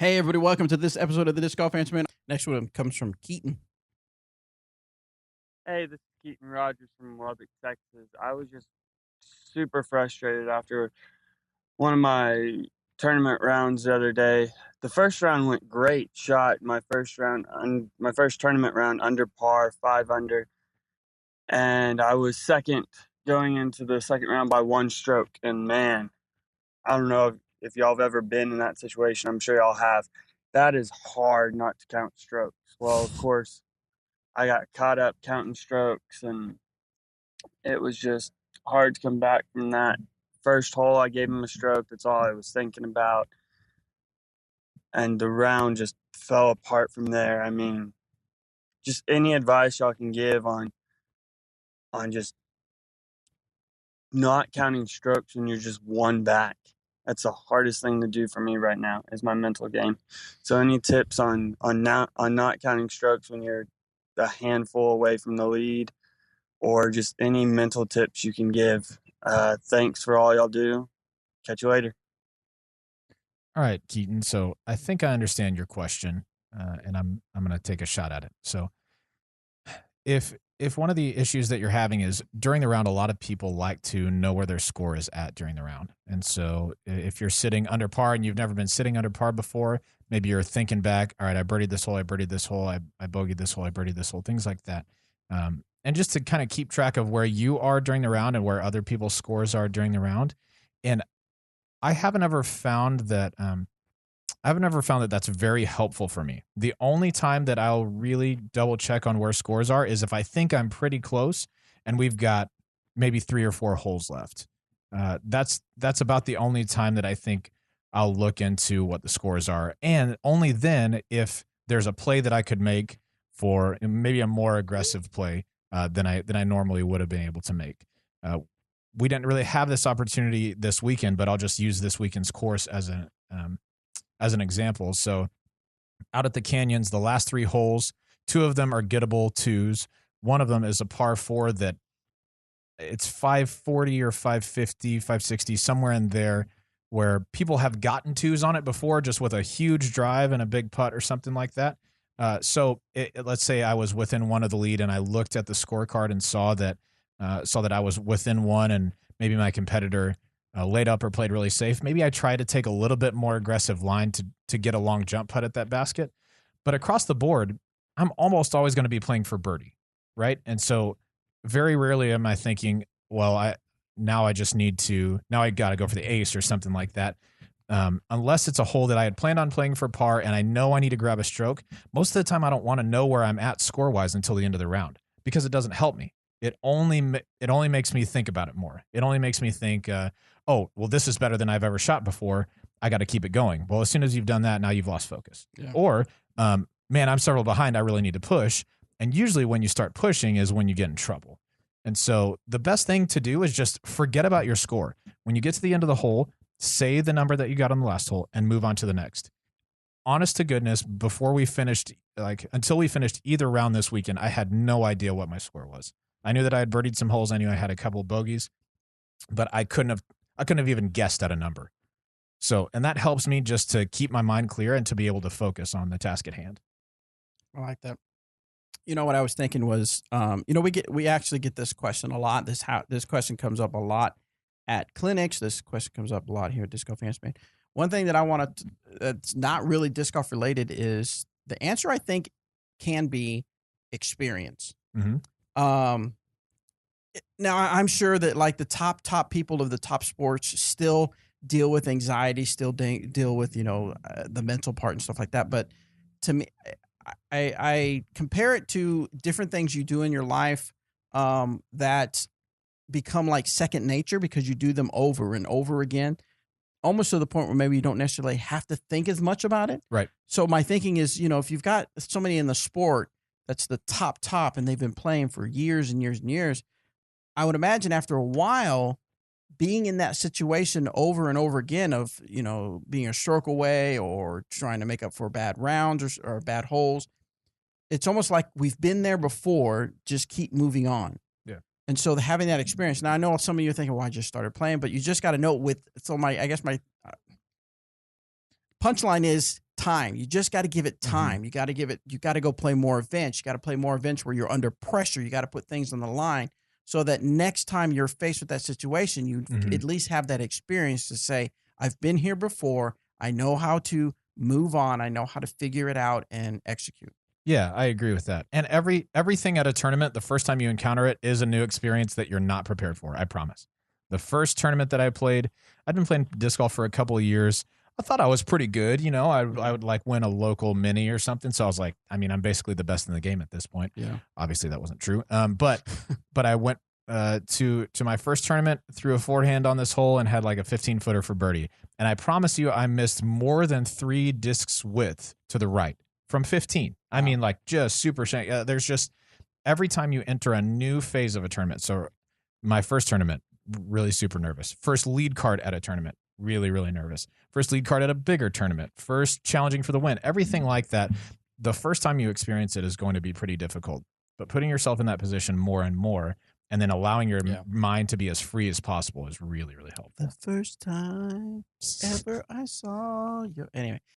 Hey, everybody, welcome to this episode of the Disc Golf Answer Man. Next one comes from Keaton. Hey, this is Keaton Rogers from Lubbock, Texas. I was just super frustrated after one of my tournament rounds the other day. The first round went great. Shot my first tournament round under par, 5 under, and I was second going into the second round by 1 stroke. And man, I don't know if y'all have ever been in that situation. I'm sure y'all have. That is hard not to count strokes. Well, of course, I got caught up counting strokes, and it was just hard to come back from that first hole. I gave him a stroke. That's all I was thinking about. And the round just fell apart from there. I mean, just any advice y'all can give on just not counting strokes when you're just 1 back. That's the hardest thing to do for me right now is my mental game. So any tips on not counting strokes when you're a handful away from the lead, or just any mental tips you can give? Thanks for all y'all do. Catch you later. All right, Keaton. So I think I understand your question, and I'm going to take a shot at it. So if one of the issues that you're having is during the round, a lot of people like to know where their score is at during the round. And so if you're sitting under par and you've never been sitting under par before, maybe you're thinking back, all right, I birdied this hole, I bogeyed this hole, I birdied this hole, things like that. And just to kind of keep track of where you are during the round and where other people's scores are during the round. And I haven't ever found that that's very helpful for me. The only time that I'll really double check on where scores are is if I think I'm pretty close and we've got maybe 3 or 4 holes left. That's about the only time that I think I'll look into what the scores are. And only then if there's a play that I could make for maybe a more aggressive play than I normally would have been able to make. We didn't really have this opportunity this weekend, but I'll just use this weekend's course as an example. So out at the Canyons, the last 3 holes, 2 of them are gettable 2s. One of them is a par 4 that it's 540 or 550, 560, somewhere in there, where people have gotten 2s on it before, just with a huge drive and a big putt or something like that. So let's say I was within 1 of the lead and I looked at the scorecard and saw that I was within 1 and maybe my competitor laid up or played really safe. Maybe I try to take a little bit more aggressive line to get a long jump putt at that basket. But across the board, I'm almost always going to be playing for birdie, right? And so very rarely am I thinking, well, I got to go for the ace or something like that. Unless it's a hole that I had planned on playing for par and I know I need to grab a stroke. Most of the time I don't want to know where I'm at score-wise until the end of the round because it doesn't help me. It only makes me think about it more. It only makes me think, oh, well, this is better than I've ever shot before. I got to keep it going. Well, as soon as you've done that, now you've lost focus. Yeah. Or, man, I'm several behind. I really need to push. And usually when you start pushing is when you get in trouble. And so the best thing to do is just forget about your score. When you get to the end of the hole, say the number that you got on the last hole and move on to the next. Honest to goodness, until we finished either round this weekend, I had no idea what my score was. I knew that I had birdied some holes. I knew I had a couple of bogeys, but I couldn't have even guessed at a number. So, and that helps me just to keep my mind clear and to be able to focus on the task at hand. I like that. You know what I was thinking was, we actually get this question a lot. This question comes up a lot at clinics. This question comes up a lot here at Disc Golf Answer Man. One thing that I want to, that's not really disc golf related, is the answer. I think can be experience. Mm-hmm. Now I'm sure that like the top people of the top sports still deal with anxiety, still deal with, the mental part and stuff like that. But to me, I compare it to different things you do in your life that become like second nature because you do them over and over again, almost to the point where maybe you don't necessarily have to think as much about it. Right. So my thinking is, if you've got somebody in the sport that's the top, and they've been playing for years and years and years, I would imagine after a while, being in that situation over and over again of, being a stroke away or trying to make up for bad rounds or bad holes, it's almost like we've been there before, just keep moving on. Yeah. And so having that experience, now I know some of you are thinking, well, I just started playing, but you just got to know my punchline is time. You just got to give it time. You got to go play more events. You got to play more events where you're under pressure. You got to put things on the line so that next time you're faced with that situation, you at least have that experience to say, I've been here before. I know how to move on. I know how to figure it out and execute. Yeah, I agree with that. And everything at a tournament, the first time you encounter it is a new experience that you're not prepared for. I promise. The first tournament that I played, I'd been playing disc golf for a couple of years. I thought I was pretty good. You know, I would like win a local mini or something. So I was like, I mean, I'm basically the best in the game at this point. Yeah. Obviously that wasn't true. But I went to my first tournament, threw a forehand on this hole and had like a 15-footer for birdie. And I promise you, I missed more than 3 discs width to the right from 15. I mean, like just super shank. There's just every time you enter a new phase of a tournament. So my first tournament, really super nervous. First lead card at a tournament, really, really nervous. First lead card at a bigger tournament. First challenging for the win. Everything like that. The first time you experience it is going to be pretty difficult. But putting yourself in that position more and more, and then allowing your mind to be as free as possible is really, really helpful. The first time ever I saw you. Anyway,